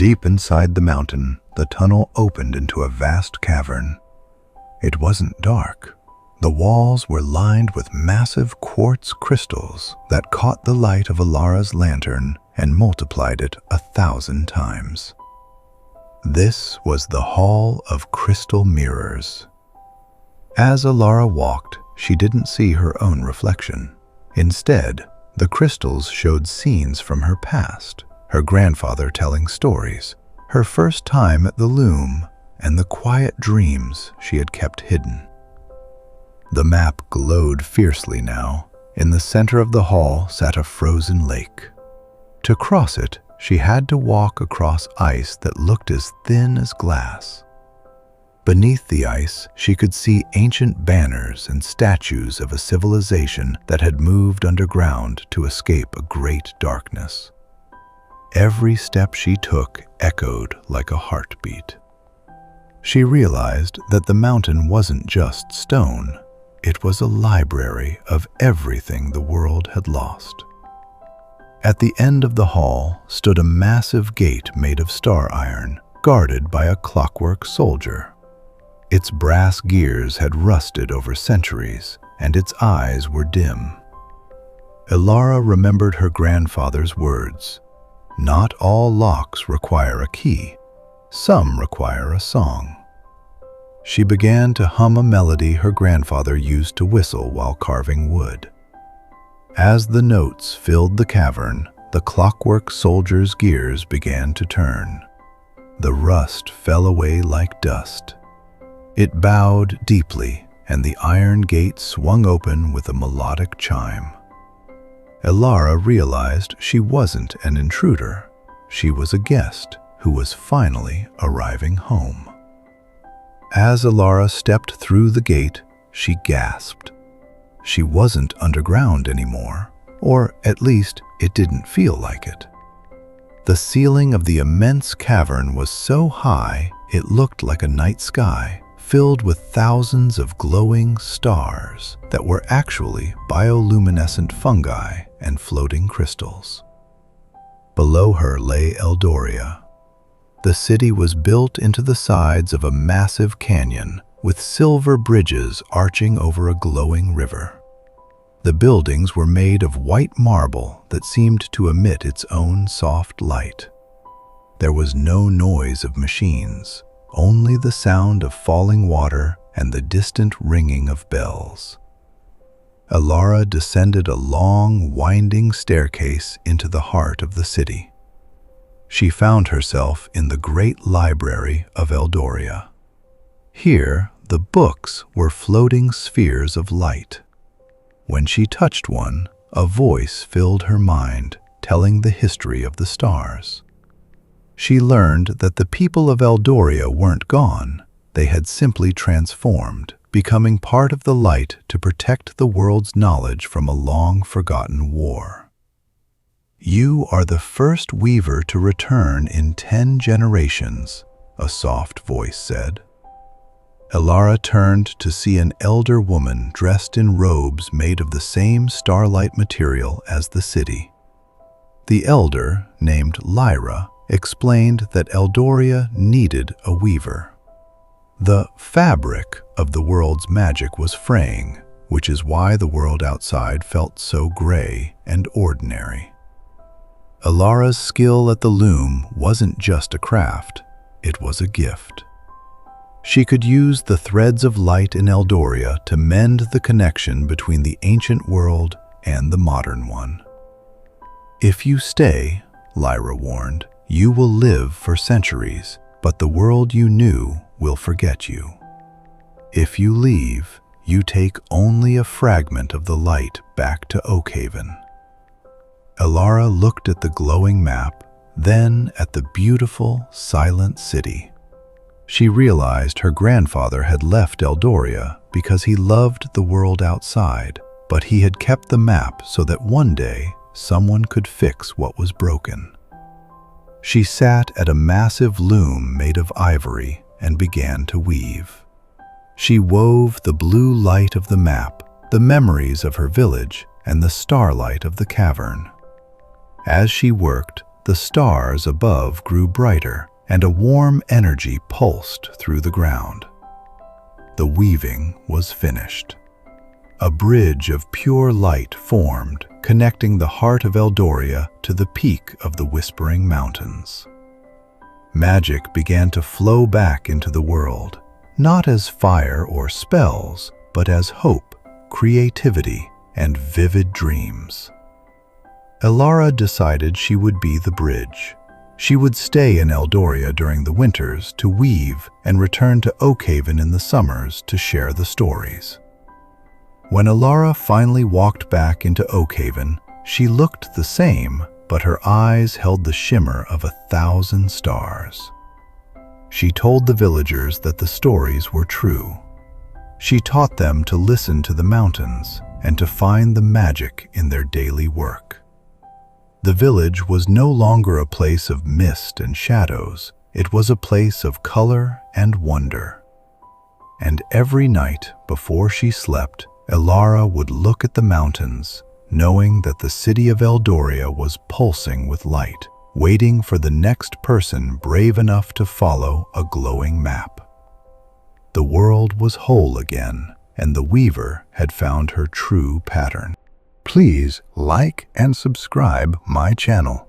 Deep inside the mountain, the tunnel opened into a vast cavern. It wasn't dark. The walls were lined with massive quartz crystals that caught the light of Elara's lantern and multiplied it 1,000 times. This was the Hall of Crystal Mirrors. As Elara walked, she didn't see her own reflection. Instead, the crystals showed scenes from her past, her grandfather telling stories, her first time at the loom, and the quiet dreams she had kept hidden. The map glowed fiercely now. In the center of the hall sat a frozen lake. To cross it, she had to walk across ice that looked as thin as glass. Beneath the ice, she could see ancient banners and statues of a civilization that had moved underground to escape a great darkness. Every step she took echoed like a heartbeat. She realized that the mountain wasn't just stone. It was a library of everything the world had lost. At the end of the hall stood a massive gate made of star iron, guarded by a clockwork soldier. Its brass gears had rusted over centuries, and its eyes were dim. Elara remembered her grandfather's words. Not all locks require a key. Some require a song. She began to hum a melody her grandfather used to whistle while carving wood. As the notes filled the cavern, the clockwork soldier's gears began to turn. The rust fell away like dust. It bowed deeply, and the iron gate swung open with a melodic chime. Elara realized she wasn't an intruder. She was a guest who was finally arriving home. As Elara stepped through the gate, she gasped. She wasn't underground anymore, or at least it didn't feel like it. The ceiling of the immense cavern was so high it looked like a night sky filled with thousands of glowing stars that were actually bioluminescent fungi and floating crystals. Below her lay Eldoria. The city was built into the sides of a massive canyon with silver bridges arching over a glowing river. The buildings were made of white marble that seemed to emit its own soft light. There was no noise of machines, only the sound of falling water and the distant ringing of bells. Elara descended a long, winding staircase into the heart of the city. She found herself in the great library of Eldoria. Here, the books were floating spheres of light. When she touched one, a voice filled her mind, telling the history of the stars. She learned that the people of Eldoria weren't gone. They had simply transformed, becoming part of the light to protect the world's knowledge from a long-forgotten war. "You are the first weaver to return in 10 generations," a soft voice said. Elara turned to see an elder woman dressed in robes made of the same starlight material as the city. The elder, named Lyra, explained that Eldoria needed a weaver. The fabric of the world's magic was fraying, which is why the world outside felt so gray and ordinary. Elara's skill at the loom wasn't just a craft, it was a gift. She could use the threads of light in Eldoria to mend the connection between the ancient world and the modern one. "If you stay," Lyra warned, "you will live for centuries, but the world you knew will forget you. If you leave, you take only a fragment of the light back to Oakhaven." Elara looked at the glowing map, then at the beautiful, silent city. She realized her grandfather had left Eldoria because he loved the world outside, but he had kept the map so that one day someone could fix what was broken. She sat at a massive loom made of ivory and began to weave. She wove the blue light of the map, the memories of her village, and the starlight of the cavern. As she worked, the stars above grew brighter, and a warm energy pulsed through the ground. The weaving was finished. A bridge of pure light formed, connecting the heart of Eldoria to the peak of the Whispering Mountains. Magic began to flow back into the world, not as fire or spells, but as hope, creativity, and vivid dreams. Elara decided she would be the bridge. She would stay in Eldoria during the winters to weave and return to Oakhaven in the summers to share the stories. When Elara finally walked back into Oakhaven, she looked the same, but her eyes held the shimmer of 1,000 stars. She told the villagers that the stories were true. She taught them to listen to the mountains and to find the magic in their daily work. The village was no longer a place of mist and shadows. It was a place of color and wonder. And every night before she slept, Elara would look at the mountains, knowing that the city of Eldoria was pulsing with light, waiting for the next person brave enough to follow a glowing map. The world was whole again, and the weaver had found her true pattern. Please like and subscribe my channel.